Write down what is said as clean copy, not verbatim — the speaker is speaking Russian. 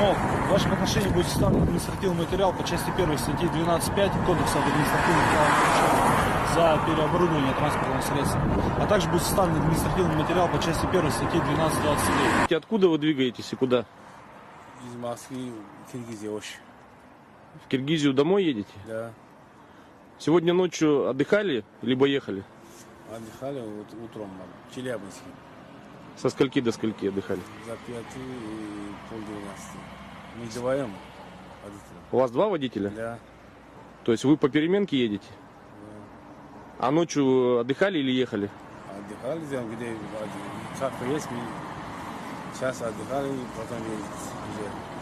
мол, в вашем отношении будет составлен административный материал по части 1 статьи 12.5 Кодекса об административных правонарушениях за переоборудование транспортного средства, а также будет составлен административный материал по части 1 статьи 12.29. Откуда вы двигаетесь и куда? Из Москвы в Киргизию. В Киргизию домой едете? Да. Сегодня ночью отдыхали, либо ехали? Отдыхали утром в Челябинске. Со скольки до скольки отдыхали? За 5 и полдвенадцати. Мы вдвоем водителем. У вас два водителя? Да. То есть вы по переменке едете? Да. А ночью отдыхали или ехали? Отдыхали, где как-то есть, мы сейчас отдыхали, потом едем уже.